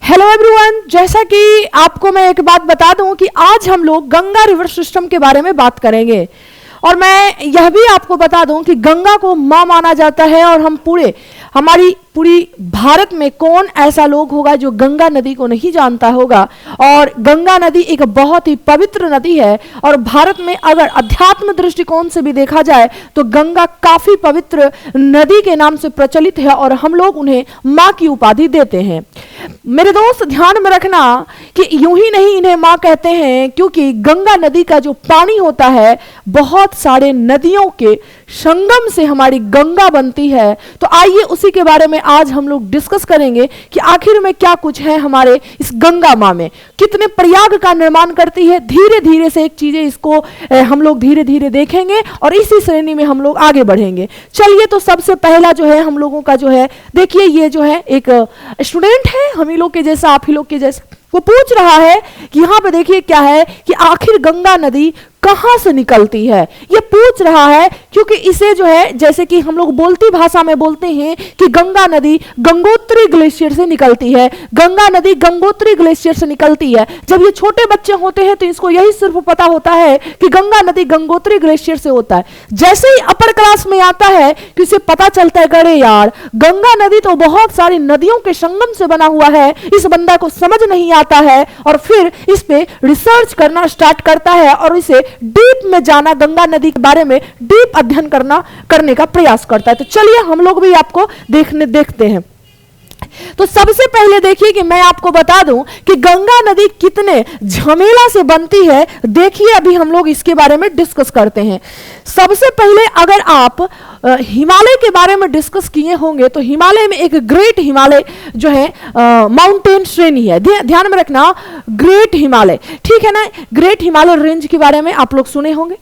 Hello everyone, जैसा कि आपको मैं एक बात बता दूं कि आज हम लोग गंगा रिवर सिस्टम के बारे में बात करेंगे। और मैं यह भी आपको बता दूं कि गंगा को मां माना जाता है और हमारी पूरी भारत में कौन ऐसा लोग होगा जो गंगा नदी को नहीं जानता होगा। और गंगा नदी एक बहुत ही पवित्र नदी है और भारत में अगर अध्यात्म दृष्टिकोण से भी देखा जाए तो गंगा काफी पवित्र नदी के नाम से प्रचलित है और हम लोग उन्हें मां की उपाधि देते हैं। मेरे दोस्त ध्यान में रखना कि यूं ही नहीं इन्हें मां कहते हैं, क्योंकि गंगा नदी का जो पानी होता है बहुत सारे नदियों के संगम से हमारी गंगा बनती है। तो आइए उसी के बारे में आज हम लोग डिस्कस करेंगे कि आखिर में क्या कुछ है हमारे इस गंगा मां में, कितने प्रयाग का निर्माण करती है। धीरे धीरे से एक चीजें इसको हम लोग धीरे धीरे देखेंगे और इसी श्रेणी में हम लोग आगे बढ़ेंगे। चलिए, तो सबसे पहला जो है हम लोगों का जो है, देखिए ये जो है एक स्टूडेंट है हम ही लोग के जैसा, आप ही लोग के जैसा, वो पूछ रहा है कि यहाँ पे देखिए क्या है कि आखिर गंगा नदी कहां से निकलती है। ये पूछ रहा है क्योंकि इसे जो है, जैसे कि हम लोग बोलती भाषा में बोलते हैं कि गंगा नदी गंगोत्री ग्लेशियर से निकलती है, गंगा नदी गंगोत्री ग्लेशियर से निकलती है। जब ये छोटे बच्चे होते हैं तो इसको यही सिर्फ पता होता है कि गंगा नदी गंगोत्री ग्लेशियर से होता है। जैसे ही अपर क्लास में आता है कि उसे पता चलता है, अरे यार गंगा नदी तो बहुत सारी नदियों के संगम से बना हुआ है, इस बंदा को समझ नहीं आता है और फिर इस पे रिसर्च करना स्टार्ट करता है और इसे डीप में जाना, गंगा नदी के बारे में डीप अध्ययन करने का प्रयास करता है। तो चलिए हम लोग भी आपको देखते हैं। तो सबसे पहले देखिए कि मैं आपको बता दूं कि गंगा नदी कितने झमेला से बनती है। देखिए अभी हम लोग इसके बारे में डिस्कस करते हैं। सबसे पहले अगर आप हिमालय के बारे में डिस्कस किए होंगे तो हिमालय में एक ग्रेट हिमालय जो है माउंटेन श्रेणी है, ध्यान में रखना, ग्रेट हिमालय, ठीक है ना। ग्रेट हिमालय रेंज के बारे में आप लोग सुने होंगे।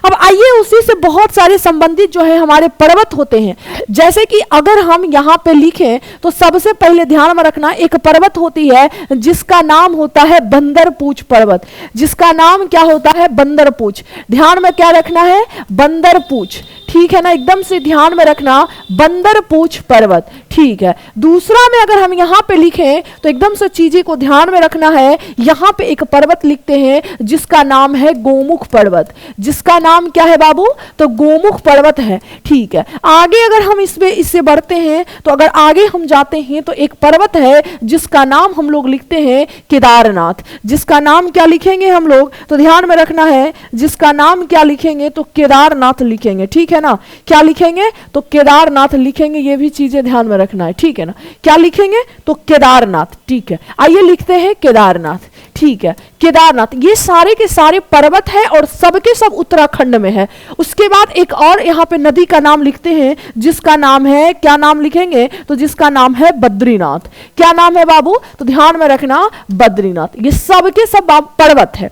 अब आइए उसी से बहुत सारे संबंधित जो है हमारे पर्वत होते हैं। जैसे कि अगर हम यहाँ पे लिखें तो सबसे पहले ध्यान में रखना एक पर्वत होती है जिसका नाम होता है बंदरपूछ पर्वत, जिसका नाम क्या होता है, बंदरपूछ। ध्यान में क्या रखना है, बंदरपूछ, ठीक है ना, एकदम से ध्यान में रखना, बंदरपूछ पर्वत, ठीक है। दूसरा में अगर हम यहाँ पे लिखें तो एकदम से चीजें को ध्यान में रखना है। यहाँ पे एक पर्वत लिखते हैं जिसका नाम है गोमुख पर्वत, जिसका नाम क्या है बाबू, तो गोमुख पर्वत है, ठीक है। आगे अगर हम इससे बढ़ते हैं तो अगर आगे हम जाते हैं तो एक पर्वत है जिसका नाम हम लोग लिखते हैं केदारनाथ, जिसका नाम क्या लिखेंगे हम लोग, तो ध्यान में रखना है, जिसका नाम क्या लिखेंगे तो केदारनाथ लिखेंगे, ठीक है ना। क्या लिखेंगे तो केदारनाथ लिखेंगे, ये भी चीजें ध्यान में रखना है, ठीक है ना। क्या लिखेंगे तो केदारनाथ, ठीक है। आइए लिखते हैं केदारनाथ, ठीक है। केदारनाथ ये सारे के सारे पर्वत है और सबके सब उत्तराखंड में है। उसके बाद एक और यहाँ पे नदी का नाम लिखते हैं जिसका नाम है, क्या नाम लिखेंगे तो जिसका नाम है बद्रीनाथ। क्या नाम है बाबू, तो ध्यान में रखना बद्रीनाथ। ये सबके सब पर्वत है।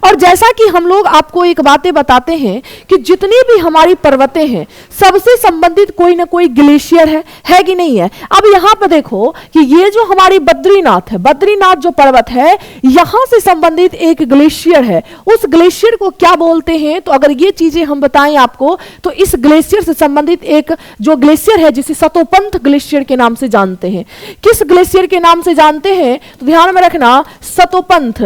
और जैसा कि हम लोग आपको एक बातें बताते हैं कि जितनी भी हमारी पर्वतें हैं सबसे संबंधित कोई ना कोई ग्लेशियर है कि नहीं है। अब यहाँ पे देखो कि ये जो हमारी बद्रीनाथ है, बद्रीनाथ जो पर्वत है यहाँ से संबंधित एक ग्लेशियर है। उस ग्लेशियर को क्या बोलते हैं, तो अगर ये चीजें हम बताएं आपको तो इस ग्लेशियर से संबंधित एक जो ग्लेशियर है जिसे सतोपंथ ग्लेशियर के नाम से जानते हैं। किस ग्लेशियर के नाम से जानते हैं, तो ध्यान में रखना सतोपंथ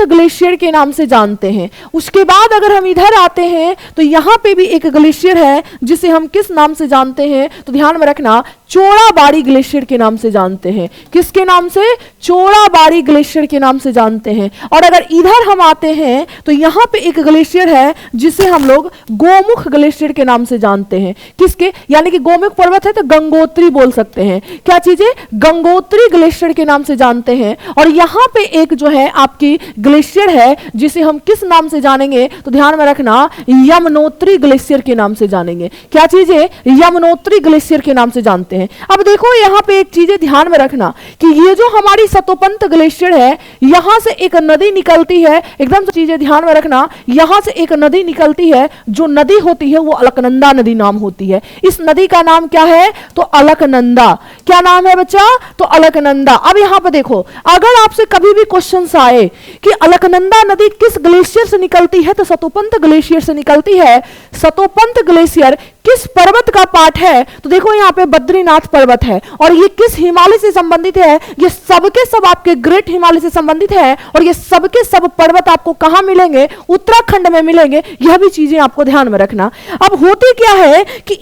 ग्लेशियर के नाम से जानते हैं। उसके बाद अगर हम इधर आते हैं तो यहां पे भी एक ग्लेशियर है जिसे हम किस नाम से जानते हैं, तो ध्यान में रखना चोड़ाबाड़ी ग्लेशियर के नाम से जानते हैं। किसके नाम से, चोड़ाबाड़ी ग्लेशियर के नाम से जानते हैं। और अगर इधर हम आते हैं तो यहां पे एक ग्लेशियर है जिसे हम लोग गोमुख ग्लेशियर के नाम से जानते हैं। किसके, यानी कि गोमुख पर्वत है तो गंगोत्री बोल सकते हैं। क्या चीजें, गंगोत्री ग्लेशियर के नाम से जानते हैं। और यहां पे एक जो है आपकी ग्लेशियर है जिसे हम किस नाम से जानेंगे, तो ध्यान में रखना यमुनोत्री ग्लेशियर के नाम से जानेंगे। क्या चीजें, यमुनोत्री ग्लेशियर के नाम से जानते हैं। अब देखो यहाँ पे एक चीजें ध्यान में रखना कि ये जो हमारी सतोपंथ ग्लेशियर है यहां से एक नदी निकलती है, एकदम से चीजें ध्यान में रखना, यहां से एक नदी निकलती है, जो नदी होती है वो अलकनंदा नदी नाम होती है। इस नदी का नाम क्या है, तो अलकनंदा। क्या नाम है बच्चा, तो अलकनंदा। अब यहाँ पे देखो, अगर आपसे कभी भी क्वेश्चन आए कि अलकनंदा अलकनंदा नदी किस ग्लेशियर से निकलती है? तो सतोपंत ग्लेशियर से निकलती है। सतोपंत ग्लेशियर किस पर्वत का पार्ट है? तो देखो यहाँ पे बद्रीनाथ पर्वत है, और ये किस हिमालय से संबंधित है? ये सबके सब आपके ग्रेट हिमालय से संबंधित है, और ये सबके सब पर्वत आपको कहां मिलेंगे? उत्तराखंड में मिलेंगे। यह भी चीजें आपको ध्यान में रखना। अब होती क्या है कि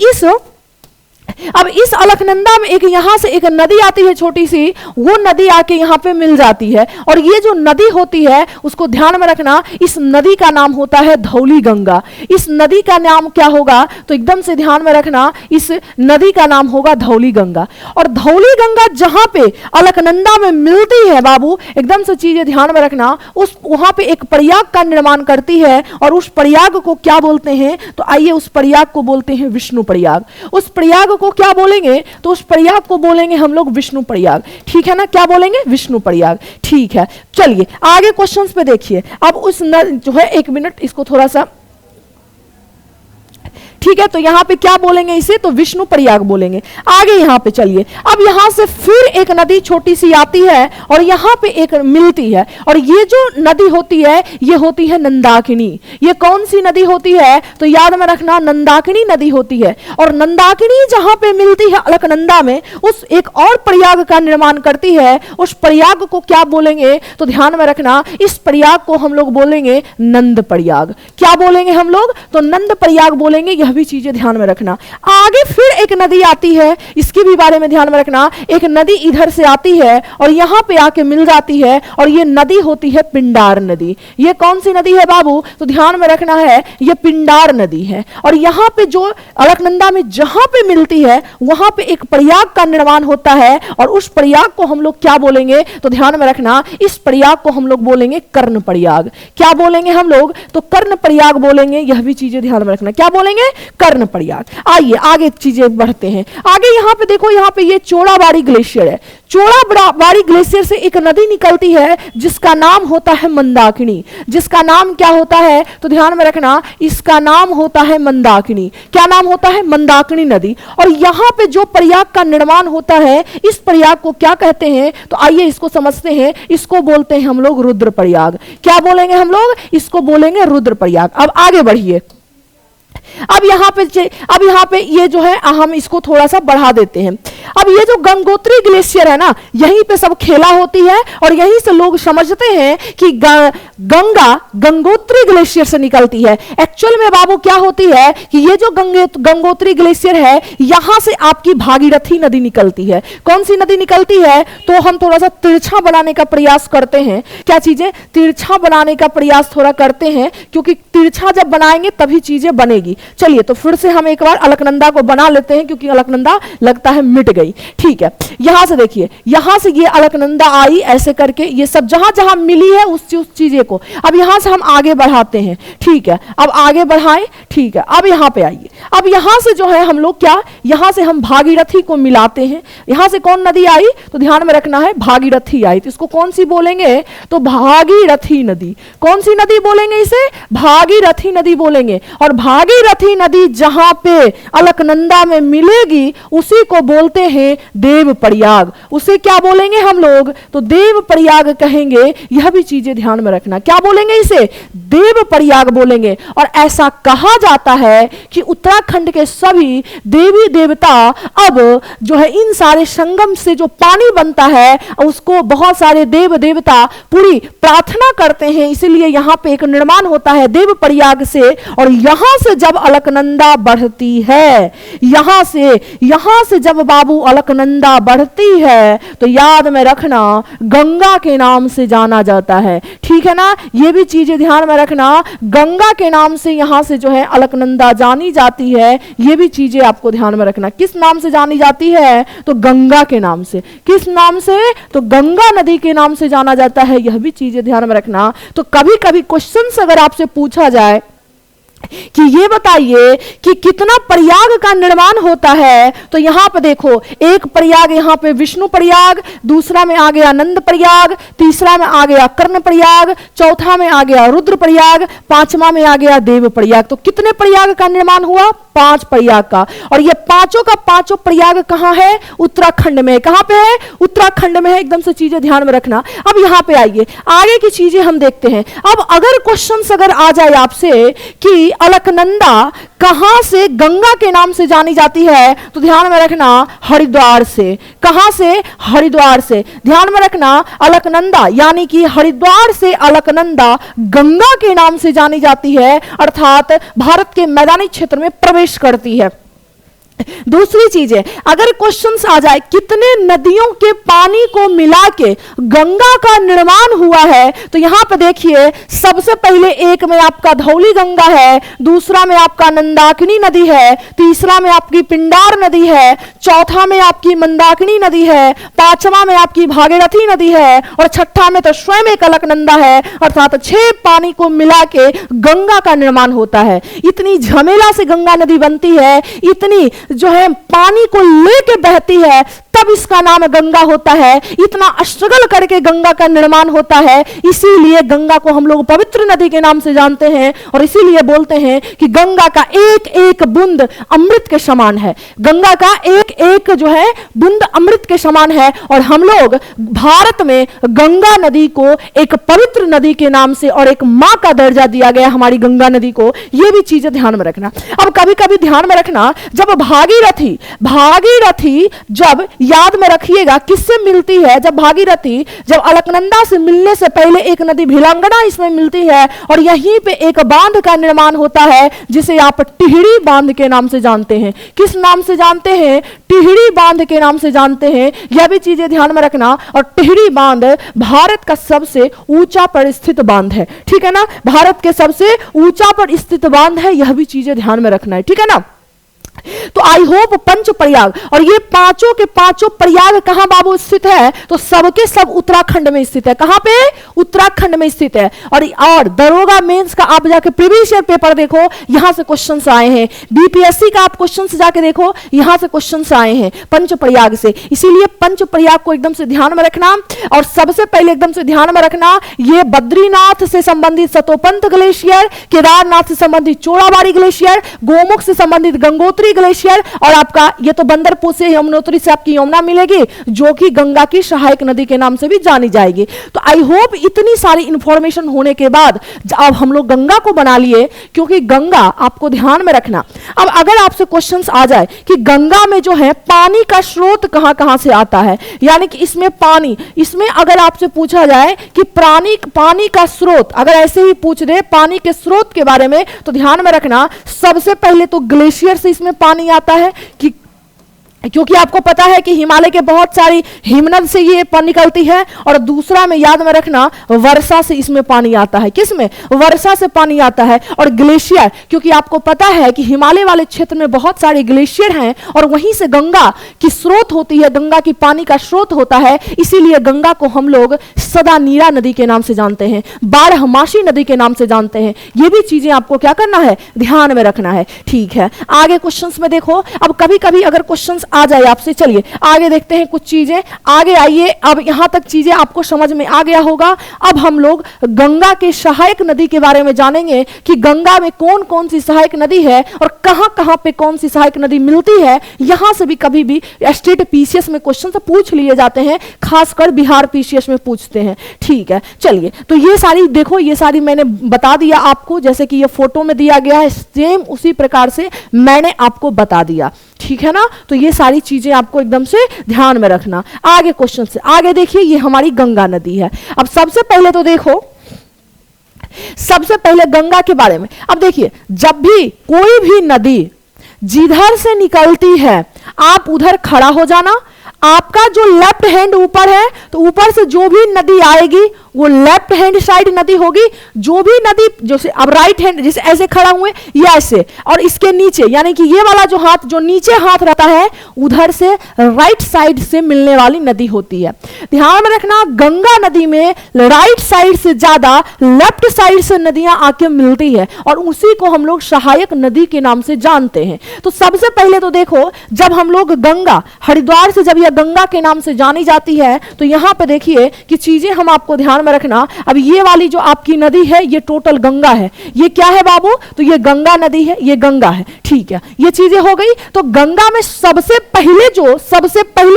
अब इस अलकनंदा में एक यहां से एक नदी आती है छोटी सी, वो नदी आके यहां पे मिल जाती है, और ये जो नदी होती है उसको ध्यान में रखना, इस नदी का नाम होता है धौली गंगा। इस नदी का नाम क्या होगा? तो एकदम से ध्यान में रखना, इस नदी का नाम होगा धौली गंगा। और धौली गंगा जहां पे अलकनंदा में मिलती है बाबू, एकदम से चीजें ध्यान में रखना, उस वहां पे एक प्रयाग का निर्माण करती है, और उस प्रयाग को क्या बोलते हैं? तो आइए उस प्रयाग को बोलते हैं विष्णु प्रयाग। उस प्रयाग को क्या बोलेंगे? तो उस प्रयाग को बोलेंगे हम लोग विष्णु प्रयाग। ठीक है ना? क्या बोलेंगे? विष्णु प्रयाग। ठीक है, चलिए आगे क्वेश्चंस पे देखिए। अब उस जो है, एक मिनट इसको थोड़ा सा, ठीक है, तो यहां पे क्या बोलेंगे इसे? तो विष्णु प्रयाग बोलेंगे। आगे यहां पे चलिए, अब यहां से फिर एक नदी छोटी सी आती है और यहां पे एक मिलती है, और ये जो नदी होती है ये होती है नंदाकिनी। ये कौन सी नदी होती है? तो याद में रखना, नंदाकिनी नदी होती है। और नंदाकिनी जहां पे मिलती है अलकनंदा में, उस एक और प्रयाग का निर्माण करती है। उस प्रयाग को क्या बोलेंगे? तो ध्यान में रखना, इस प्रयाग को हम लोग बोलेंगे नंद प्रयाग। क्या बोलेंगे हम लोग? तो नंद प्रयाग बोलेंगे। यह भी चीजें ध्यान में रखना। आगे फिर एक नदी आती है, इसके भी बारे में ध्यान में रखना। एक नदी इधर से आती है और यहां पे आके मिल जाती है, और ये नदी होती है पिंडार नदी। ये कौन सी नदी है बाबू? तो ध्यान में रखना है, ये पिंडार नदी है। और यहां पे जो अलकनंदा में जहां पे मिलती है वहां पे एक प्रयाग का निर्माण होता है, और उस प्रयाग को हम लोग क्या बोलेंगे? तो ध्यान में रखना, इस प्रयाग को हम लोग बोलेंगे कर्ण प्रयाग। क्या बोलेंगे हम लोग? तो कर्ण प्रयाग बोलेंगे। यह भी चीजें ध्यान में रखना। क्या बोलेंगे? कर्ण प्रयाग। आइए आगे चीजें बढ़ते हैं। आगे यहां पे देखो, यहां पे ये चोड़ाबाड़ी ग्लेशियर है। चोड़ाबाड़ी ग्लेशियर से एक नदी निकलती है जिसका नाम होता है मंदाकिनी। जिसका नाम क्या होता है? तो ध्यान में रखना, इसका नाम होता है मंदाकिनी। क्या नाम होता है? मंदाकिनी नदी। और यहां पे जो प्रयाग का निर्माण होता है, इस प्रयाग को क्या कहते हैं? तो आइए इसको समझते हैं। इसको बोलते हैं हम लोग रुद्र प्रयाग। क्या बोलेंगे हम लोग? इसको बोलेंगे रुद्र प्रयाग। अब आगे बढ़िए। अब यहाँ पे ये जो है, हम इसको थोड़ा सा बढ़ा देते हैं। अब ये जो गंगोत्री ग्लेशियर है ना, यहीं पे सब खेला होती है, और यहीं से लोग समझते हैं कि गंगा गंगोत्री ग्लेशियर से निकलती है। एक्चुअल में बाबू क्या होती है कि ये जो गंगोत्री ग्लेशियर है, यहां से आपकी भागीरथी नदी निकलती है। कौन सी नदी निकलती है? तो हम थोड़ा सा तिरछा बनाने का प्रयास करते हैं। क्या चीजें? तिरछा बनाने का प्रयास थोड़ा करते हैं, क्योंकि तिरछा जब बनाएंगे तभी चीजें बनेगी। चलिए तो फिर से हम एक बार अलकनंदा को बना लेते हैं, क्योंकि अलकनंदा लगता है मिट गई। ठीक है, यहां से देखिए, यहां से ये अलकनंदा आई ऐसे करके, ये सब जहां जहां मिली है उस चीजें को अब यहां से हम आगे बढ़ाते हैं। ठीक है, अब आगे बढ़ाएं। ठीक है, अब यहां पे आइए। अब यहां से जो है हम लोग क्या, यहां से हम भागीरथी को मिलाते हैं। यहां से कौन नदी आई? तो ध्यान में रखना है, भागीरथी आई। तो इसको कौन सी बोलेंगे? तो भागीरथी नदी। कौन सी नदी बोलेंगे इसे? भागीरथी नदी बोलेंगे। और भागीरथी नदी जहां पे अलकनंदा में मिलेगी उसी को बोलते हैं देव प्रयाग। उसे क्या बोलेंगे हम लोग? तो देव प्रयाग कहेंगे। यह भी चीजें ध्यान में रखना। क्या बोलेंगे इसे? देव प्रयाग बोलेंगे। और ऐसा कहा जाता है कि उत्तराखंड के सभी देवी देवता अब जो है इन सारे संगम से जो पानी बनता है उसको बहुत सारे देव देवता पूरी प्रार्थना करते हैं, इसलिए यहां पे एक निर्माण होता है देव प्रयाग से। और यहां से जब अलकनंदा बढ़ती है, यहां से जब बाबू अलकनंदा बढ़ती है तो याद में रखना गंगा के नाम से जाना जाता है। ठीक है ना? ये भी चीजें ध्यान में रखना, गंगा के नाम से यहां से जो है अलकनंदा जानी जाती है। ये भी चीजें आपको ध्यान में रखना। किस नाम से जानी जाती है? तो गंगा के नाम से। किस नाम से? तो गंगा नदी के नाम से जाना जाता है। यह भी चीजें ध्यान में रखना। तो कभी कभी क्वेश्चन अगर आपसे पूछा जाए कि ये बताइए कि कितना प्रयाग का निर्माण होता है। तो यहां पर देखो, एक प्रयाग यहां पे विष्णु प्रयाग, दूसरा में आ गया नंद प्रयाग, तीसरा में आ गया कर्ण प्रयाग, चौथा में आ गया रुद्र प्रयाग, पांचवा में आ गया देव प्रयाग। तो कितने प्रयाग का निर्माण हुआ? 5 प्रयाग का। और ये पांचों का पांचों प्रयाग कहां है? उत्तराखंड में। कहां पे है? उत्तराखंड में है। एकदम से चीजें ध्यान में रखना। अब यहां पे आइए, आगे की चीजें हम देखते हैं। अब अगर क्वेश्चन अगर आ जाए आपसे कि अलकनंदा कहां से गंगा के नाम से जानी जाती है, तो ध्यान में रखना हरिद्वार से। कहां से? हरिद्वार से। ध्यान में रखना अलकनंदा यानी कि हरिद्वार से अलकनंदा गंगा के नाम से जानी जाती है, अर्थात भारत के मैदानी क्षेत्र में प्रवेश करती है। दूसरी चीज है, अगर क्वेश्चंस आ जाए कितने नदियों के पानी को मिला के गंगा का निर्माण हुआ है, तो यहां पर देखिए सबसे पहले एक में आपका धौली गंगा है, दूसरा में आपका नंदाकिनी नदी है, तीसरा में आपकी पिंडार नदी है, चौथा में आपकी मंदाकिनी नदी है, पांचवा में आपकी भागीरथी नदी है, और छठा में तो स्वयं एक अलकनंदा है। अर्थात 6 पानी को मिला के गंगा का निर्माण होता है। इतनी झमेला से गंगा नदी बनती है, इतनी जो है पानी को लेके बहती है, तब इसका नाम गंगा होता है। इतना स्ट्रगल करके गंगा का निर्माण होता है, इसीलिए गंगा को हम लोग पवित्र नदी के नाम से जानते हैं, और इसीलिए बोलते हैं कि गंगा का एक एक बूंद अमृत के समान है। गंगा का एक एक जो है बूंद अमृत के समान है। और हम लोग भारत में गंगा नदी को एक पवित्र नदी के नाम से और एक मां का दर्जा दिया गया हमारी गंगा नदी को। यह भी चीजें ध्यान में रखना। अब कभी कभी ध्यान में रखना, जब भागीरथी जब याद में रखिएगा किससे मिलती है, जब भागीरथी जब अलकनंदा से मिलने से पहले एक नदी भिलांगना इसमें मिलती है, और यहीं पे एक बांध का निर्माण होता है जिसे आप टिहरी बांध के नाम से जानते हैं। किस नाम से जानते हैं? टिहरी बांध के नाम से जानते हैं। यह भी चीजें ध्यान में रखना। और टिहरी बांध भारत का सबसे ऊंचा पर स्थित बांध है, ठीक है ना। भारत के सबसे ऊंचा पर स्थित बांध है, यह भी चीजें ध्यान में रखना है, ठीक है ना। तो आई होप पंच प्रयाग, और ये पांचों के पांचों प्रयाग कहां बाबू स्थित है? तो सबके सब उत्तराखंड में स्थित है। कहां पे? उत्तराखंड में स्थित है। और दरोगा मेंस का आप जाके प्रीवियस ईयर पेपर देखो, यहां से क्वेश्चंस आए हैं। बीपीएससी का आप क्वेश्चंस जाके देखो, यहां से क्वेश्चंस आए हैं पंच प्रयाग से। इसीलिए पंच प्रयाग को एकदम से ध्यान में रखना। और सबसे पहले एकदम से ध्यान में रखना, ये बद्रीनाथ से संबंधित सतोपंत ग्लेशियर, केदारनाथ से संबंधित चोड़ाबाड़ी ग्लेशियर, गोमुख से संबंधित गंगोत्री ग्लेशियर, और आपका ये तो बंदरपुर से यमुनोत्री से आपकी यमुना मिलेगी, जो कि गंगा की सहायक नदी के नाम से भी जानी जाएगी। तो आई होप इतनी सारी इंफॉर्मेशन होने के बाद अब हम लोग गंगा को बना लिए, क्योंकि गंगा आपको ध्यान में रखना। अब अगर आपसे क्वेश्चंस आ जाए कि गंगा में जो है पानी का स्रोत कहां कहां से आता है, यानी कि इसमें पानी, इसमें अगर आपसे पूछा जाए कि पानी का स्रोत, अगर ऐसे ही पूछ दे पानी के स्रोत के बारे में, तो ध्यान में रखना सबसे पहले तो ग्लेशियर से इसमें पानी आता है, कि क्योंकि आपको पता है कि हिमालय के बहुत सारी हिमनद से ये पानी निकलती है। और दूसरा में याद में रखना वर्षा से इसमें पानी आता है। किसमें? वर्षा से पानी आता है। और ग्लेशियर, क्योंकि आपको पता है कि हिमालय वाले क्षेत्र में बहुत सारे ग्लेशियर हैं, और वहीं से गंगा की स्रोत होती है, गंगा की पानी का स्रोत होता है। इसीलिए गंगा को हम लोग सदा नीरा नदी के नाम से जानते हैं, बारहमासी नदी के नाम से जानते हैं। ये भी चीजें आपको क्या करना है? ध्यान में रखना है, ठीक है। आगे क्वेश्चंस में देखो, अब कभी कभी अगर क्वेश्चंस आ जाए आपसे, चलिए आगे देखते हैं कुछ चीजें। आगे आइए, अब यहां तक चीजें आपको समझ में आ गया होगा। अब हम लोग गंगा के सहायक नदी के बारे में जानेंगे कि गंगा में कौन कौन सी सहायक नदी है और कहां कहां पे कौन सी सहायक नदी मिलती है। यहां से भी कभी भी स्टेट पीसीएस में क्वेश्चन से पूछ लिए जाते हैं, खासकर बिहार पीसीएस में पूछते हैं, ठीक है। चलिए, तो ये सारी देखो, ये सारी मैंने बता दिया आपको, जैसे कि ये फोटो में दिया गया है, सेम उसी प्रकार से मैंने आपको बता दिया, ठीक है ना। तो ये सारी चीजें आपको एकदम से ध्यान में रखना। आगे क्वेश्चन से आगे देखिए, ये हमारी गंगा नदी है। अब सबसे पहले तो देखो, सबसे पहले गंगा के बारे में अब देखिए, जब भी कोई भी नदी जिधर से निकलती है, आप उधर खड़ा हो जाना। आपका जो लेफ्ट हैंड ऊपर है तो ऊपर से जो भी नदी आएगी वो लेफ्ट हैंड साइड नदी होगी। जो भी नदी जैसे अब राइट हैंड जैसे ऐसे खड़ा हुए या ऐसे, और इसके नीचे यानी कि ये वाला जो हाथ जो नीचे हाथ रहता है उधर से राइट साइड से मिलने वाली नदी होती है। ध्यान में रखना, गंगा नदी में राइट साइड से ज्यादा लेफ्ट साइड से नदियां आके मिलती है और उसी को हम लोग सहायक नदी के नाम से जानते हैं। तो सबसे पहले तो देखो, जब हम लोग गंगा हरिद्वार से जब यह गंगा के नाम से जानी जाती है तो यहां पे देखिए कि चीजें हम आपको ध्यान में रखना। अब ये वाली जो आपकी नदी है ये टोटल गंगा है। ये क्या है बाबू? तो ये गंगा नदी है, ये गंगा है, ठीक है। ये चीजें हो गई। तो गंगा में सबसे पहली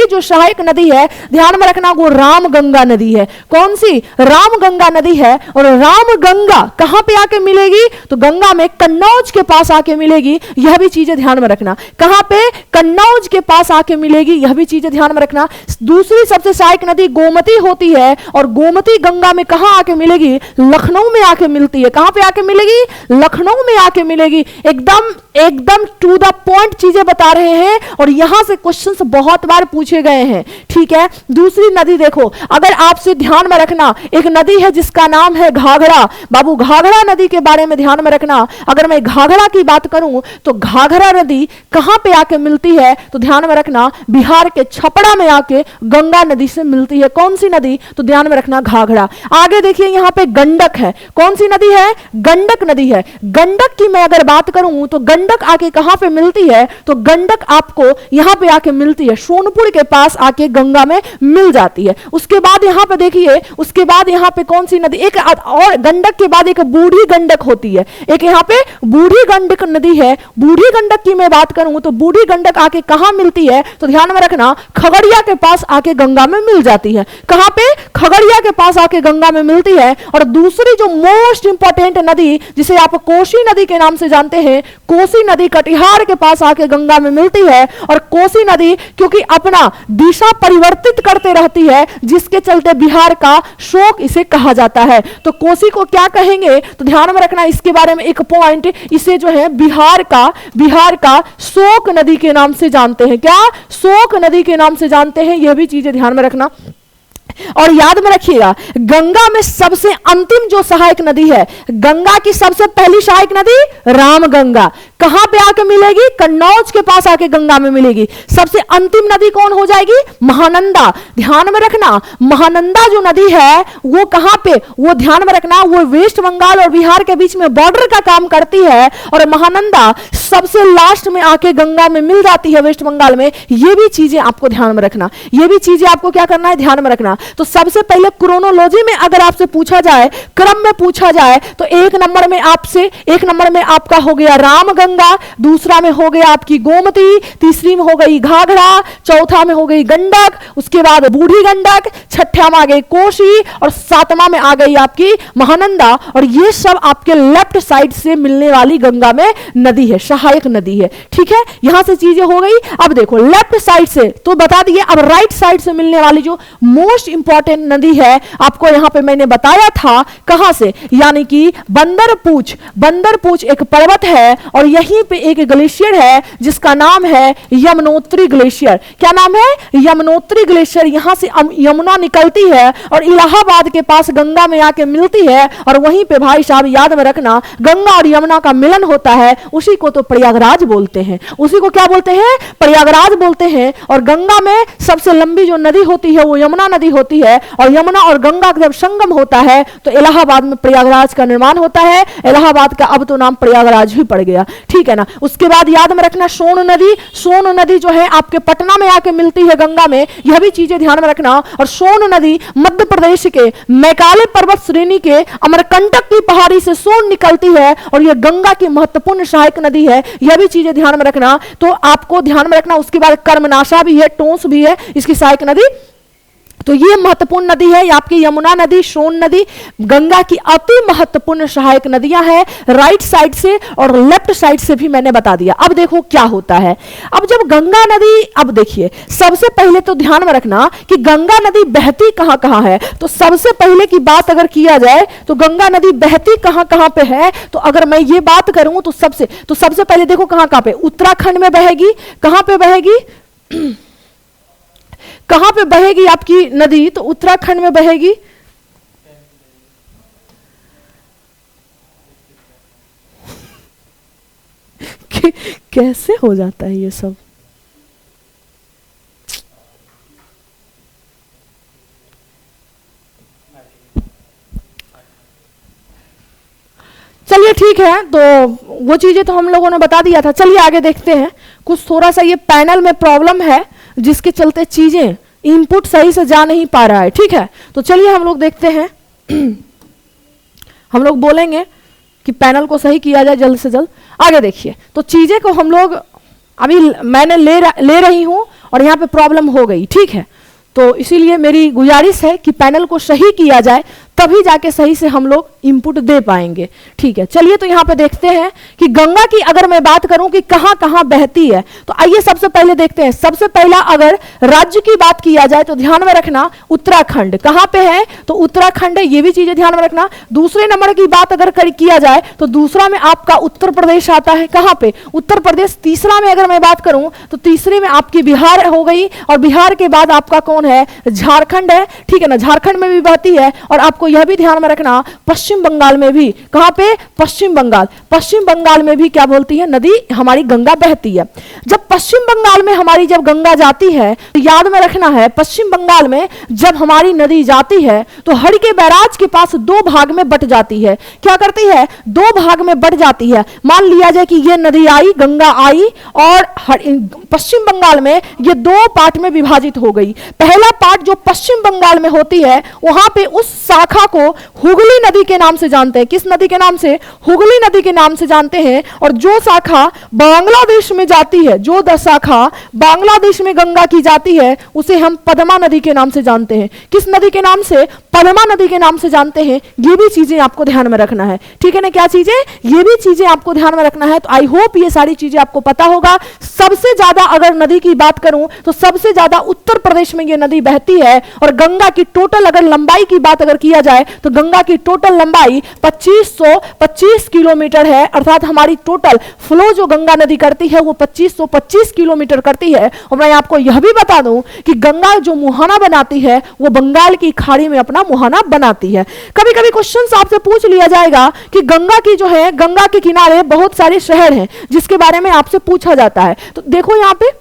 जो सहायक नदी है ध्यान में रखना वो राम गंगा नदी है। कौन सी? राम गंगा नदी है। और राम गंगा कहां पे आके मिलेगी? तो गंगा में कन्नौज के पास आके मिलेगी। यह भी चीजें ध्यान में रखना। कहां पे? कन्नौज के पास आके मिलेगी। यह भी चीजें ध्यान में रखना। दूसरी सबसे सहायक नदी गोमती होती है और गोमती गंगा में कहां आके मिलेगी? लखनऊ में आके मिलती है। कहां पे आके मिलेगी? लखनऊ में आके मिलेगी। एकदम टू द पॉइंट चीजें बता रहे हैं और यहां से क्वेश्चंस बहुत बार पूछे गए हैं, ठीक है। दूसरी नदी देखो, अगर आपसे ध्यान में रखना, एक नदी है जिसका नाम है घाघरा। बाबू घाघरा नदी के बारे में ध्यान में रखना। अगर मैं घाघरा की बात करूं तो घाघरा नदी कहां पे आके मिलती है? तो ध्यान में रखना बिहार के छपरा में आके गंगा नदी से मिलती है। कौन सी नदी? तो ध्यान में रखना घाघरा। आगे देखिए यहां पे गंडक है। कौन सी नदी है? गंडक नदी है। गंडक की मैं अगर बात करूं तो गंडक आके कहां पे मिलती है? तो गंडक आपको यहां पे आके मिलती है, सोनपुर के पास आके गंगा में मिल जाती है। उसके बाद यहां पे देखिए, उसके बाद यहां पे कौन सी नदी? एक और गंडक के बाद एक बूढ़ी गंडक होती है। एक यहां पे बूढ़ी गंडक नदी है। बूढ़ी गंडक की मैं बात करूं तो बूढ़ी गंडक आके कहां मिलती है? तो ध्यान में रखना खगड़िया के पास आके गंगा में मिल जाती है। कहां पे? खगड़िया के पास आके गंगा में मिलती है। और दूसरी जो मोस्ट इंपॉर्टेंट नदी जिसे आप कोसी नदी के नाम से जानते हैं, कोसी नदी कटिहार के पास आके गंगा में मिलती है। और कोसी नदी क्योंकि अपना दिशा परिवर्तित करते रहती है जिसके चलते बिहार का शोक इसे कहा जाता है। तो कोसी को क्या कहेंगे? तो ध्यान में रखना इसके बारे में एक पॉइंट, इसे जो है बिहार का शोक नदी के नाम से जानते हैं। क्या? शोक नदी के नाम से जानते हैं। यह भी चीजें ध्यान में रखना। और याद में रखिएगा गंगा में सबसे अंतिम जो सहायक नदी है, गंगा की सबसे पहली सहायक नदी रामगंगा कहां पे आके मिलेगी? कन्नौज के पास आके गंगा में मिलेगी। सबसे अंतिम नदी कौन हो जाएगी? महानंदा। ध्यान में रखना महानंदा जो नदी है वो कहां पे? वो ध्यान में रखना वो वेस्ट बंगाल और बिहार के बीच में बॉर्डर का काम करती है और महानंदा सबसे लास्ट में आके गंगा में मिल जाती है वेस्ट बंगाल में। ये भी चीजें आपको ध्यान में रखना। ये भी चीजें आपको क्या करना है? ध्यान में रखना। तो सबसे पहले क्रोनोलॉजी में अगर आपसे पूछा जाए, क्रम में पूछा जाए तो एक नंबर में आपका हो गया रामगंगा, दूसरा में हो गया आपकी गोमती, तीसरी में हो गई घाघरा, चौथा में हो गई गंडक, उसके बाद बूढ़ी गंडक, छठा में आ गई कोसी और सातवां में आ गई आपकी महानंदा। और ये सब आपके लेफ्ट साइड से मिलने वाली गंगा में नदी है, सहायक नदी है, ठीक है। यहां से चीजें हो गई। अब देखो लेफ्ट साइड से तो बता दिए, अब राइट साइड से मिलने वाली जो मोस्ट इंपॉर्टेंट नदी है आपको यहां पे मैंने बताया था कहां से, यानी कि बंदरपूछ एक पर्वत है और यहीं पे एक ग्लेशियर है जिसका नाम है यमुनोत्री ग्लेशियर। क्या नाम है? यमुनोत्री ग्लेशियर। यहां से यमुना निकलती है और इलाहाबाद के पास गंगा में आके मिलती है और वहीं पे भाई साहब याद में रखना गंगा और यमुना का मिलन होता है। उसी को तो प्रयागराज बोलते हैं। उसी को क्या बोलते हैं? प्रयागराज बोलते हैं। और गंगा में सबसे लंबी जो नदी होती है वो यमुना नदी होती है और यमुना और गंगा का जब संगम होता है तो इलाहाबाद में प्रयागराज का निर्माण होता है। इलाहाबाद का अब तो नाम प्रयागराज ही पड़ गया, ठीक है ना। उसके बाद याद में रखना सोन नदी जो है आपके पटना में आके मिलती है गंगा में। यह भी चीजें ध्यान में रखना। और सोन नदी मध्य प्रदेश के मैकाले पर्वत श्रेणी के अमरकंटक की पहाड़ी से सोन निकलती है और यह गंगा की महत्वपूर्ण सहायक नदी है। यह भी चीजें ध्यान में रखना। तो आपको ध्यान में रखना। उसके बाद कर्मनाशा भी है, टोंस भी है इसकी सहायक नदी। तो ये महत्वपूर्ण नदी है आपकी यमुना नदी, सोन नदी, गंगा की अति महत्वपूर्ण सहायक नदियां हैं राइट साइड से और लेफ्ट साइड से भी मैंने बता दिया। अब देखो क्या होता है। अब जब गंगा नदी, अब देखिए सबसे पहले तो ध्यान में रखना कि गंगा नदी बहती कहां कहां है। तो सबसे पहले की बात अगर किया जाए तो गंगा नदी बहती कहां कहां पे है। तो अगर मैं ये बात करूं तो सबसे पहले देखो कहां कहां पे, उत्तराखंड में बहेगी। कहां पे बहेगी? कहां पे बहेगी आपकी नदी? तो उत्तराखंड में बहेगी। कैसे हो जाता है ये सब? चलिए ठीक है, तो वो चीजें तो हम लोगों ने बता दिया था। चलिए आगे देखते हैं। कुछ थोड़ा सा ये पैनल में प्रॉब्लम है जिसके चलते चीजें इनपुट सही से जा नहीं पा रहा है। ठीक है, तो चलिए हम लोग देखते हैं। हम लोग बोलेंगे कि पैनल को सही किया जाए जल्द से जल्द। आगे देखिए, तो चीजें को हम लोग अभी मैंने ले रही हूं और यहां पे प्रॉब्लम हो गई। ठीक है, तो इसीलिए मेरी गुजारिश है कि पैनल को सही किया जाए, तभी जाके सही से हम लोग इनपुट दे पाएंगे। ठीक है, चलिए तो यहां पे देखते हैं कि गंगा की अगर मैं बात करूं कि कहां कहां बहती है, तो आइए सबसे पहले देखते हैं। सबसे पहला अगर राज्य की बात किया जाए तो ध्यान में रखना उत्तराखंड कहां पे है, तो उत्तराखंड है, ये भी चीजें ध्यान में रखना। दूसरे नंबर की बात अगर किया जाए तो दूसरा में आपका उत्तर प्रदेश आता है। कहां पे? उत्तर प्रदेश। तीसरा में अगर मैं बात करूं तो तीसरे में आपकी बिहार हो गई, और बिहार के बाद आपका कौन है? झारखंड है। ठीक है ना, झारखंड में भी बहती है। और आपको यह भी ध्यान में रखना पश्चिम बंगाल में भी। कहां पे? पश्चिम बंगाल। पश्चिम बंगाल में भी क्या बोलती है? नदी हमारी गंगा बहती है। जब पश्चिम बंगाल में हमारी जब गंगा जाती है तो याद में रखना है, पश्चिम बंगाल में जब हमारी नदी जाती है तो हड़के बैराज के पास दो भाग में बट जाती है। क्या करती है? दो भाग में बट जाती है। मान लिया जाए कि ये नदी आई, गंगा आई, और पश्चिम बंगाल में ये दो पार्ट में विभाजित हो गई। पहला पार्ट जो पश्चिम बंगाल में होती है, वहां पे उस शाखा को हुगली नदी के नाम से जानते हैं। किस नदी के नाम से? हुगली नदी के नाम से जानते हैं। और जो शाखा बांग्लादेश में जाती है, जो शाखा बांग्लादेश में गंगा की जाती है, उसे हम पद्मा नदी के नाम से जानते हैं। किस नदी के नाम से? पद्मा नदी के नाम से जानते हैं। ये भी चीजें आपको ध्यान में रखना है। ठीक है ना, क्या चीजें? ये भी चीजें आपको ध्यान में रखना है। तो आई होप ये सारी चीजें आपको पता होगा। सबसे ज्यादा अगर नदी की बात करूं तो सबसे ज्यादा उत्तर प्रदेश में ये नदी बहती है। और गंगा की टोटल अगर लंबाई की बात अगर किया जाए तो गंगा की टोटल लंबाई 2525 किलोमीटर है। अर्थात हमारी टोटल फ्लो जो गंगा नदी करती है वो 2525 किलोमीटर करती है। और मैं आपको यह भी बता दूं कि गंगा जो मुहाना बनाती है वो बंगाल की खाड़ी में अपना मुहाना बनाती है। कभी कभी क्वेश्चन आपसे पूछ लिया जाएगा कि गंगा की जो है, गंगा के किनारे बहुत सारे शहर हैं जिसके बारे में आपसे पूछा जाता है। तो देखो यहां पे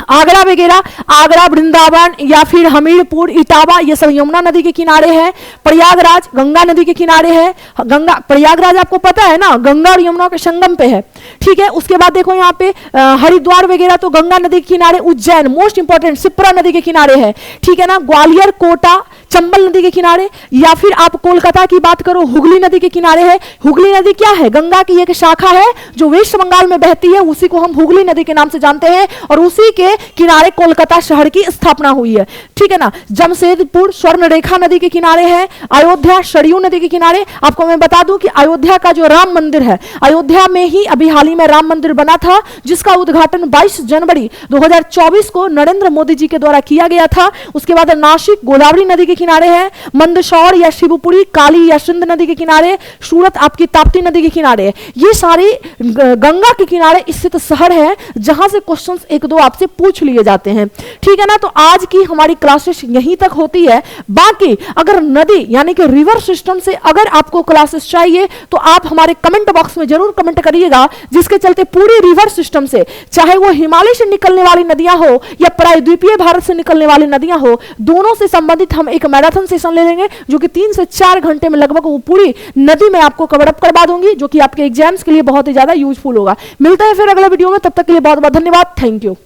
आगरा वगैरह, आगरा, वृंदावन या फिर हमीरपुर, इटावा, ये सब यमुना नदी के किनारे है। प्रयागराज गंगा नदी के किनारे है। गंगा प्रयागराज आपको पता है ना, गंगा और यमुना के संगम पे है। ठीक है, उसके बाद देखो यहाँ पे हरिद्वार वगैरह तो गंगा नदी के किनारे। उज्जैन मोस्ट इंपॉर्टेंट शिप्रा नदी के किनारे है। ठीक है ना, ग्वालियर, कोटा, चंबल नदी के किनारे। या फिर आप कोलकाता की बात करो, हुगली नदी के किनारे है। हुगली नदी क्या है? गंगा की एक शाखा है जो वेस्ट बंगाल में बहती है, उसी को हम हुगली नदी के नाम से जानते हैं। और उसी के किनारे कोलकाता शहर की स्थापना हुई है। ठीक है ना, जमशेदपुर स्वर्णरेखा नदी के किनारे है। अयोध्या सरयू नदी के किनारे। आपको मैं बता दूं कि अयोध्या का जो राम मंदिर है, अयोध्या में ही अभी हाल ही में राम मंदिर बना था, जिसका उद्घाटन 22 जनवरी 2024 को नरेंद्र मोदी जी के द्वारा किया गया था। उसके बाद नासिक गोदावरी नदी के किनारे है। मंदसौर या शिवपुरी काली या सिंध नदी के किनारे। सूरत आपकी ताप्ती नदी के किनारे है। ये सारे गंगा के किनारे स्थित शहर है जहां से क्वेश्चंस एक दो आपसे पूछ लिए जाते हैं। ठीक है ना, तो आज की हमारी क्लासेस यहीं तक होती है। बाकी अगर नदी यानी कि रिवर सिस्टम से अगर आपको क्लासेस चाहिए तो आप हमारे कमेंट बॉक्स में जरूर कमेंट करिएगा, जिसके चलते पूरी रिवर सिस्टम से, चाहे वो हिमालय से निकलने वाली नदियां हो या प्रायद्वीपीय भारत से निकलने वाली नदियां हो, दोनों से संबंधित हम एक मैराथन सेशन ले लेंगे जो कि 3 से 4 घंटे में लगभग वो पूरी नदी में आपको कवर अप करवा दूंगी, जो कि आपके एग्जाम्स के लिए बहुत ही ज्यादा यूजफुल होगा। मिलते हैं फिर अगले वीडियो में, तब तक के लिए बहुत बहुत धन्यवाद। Thank you.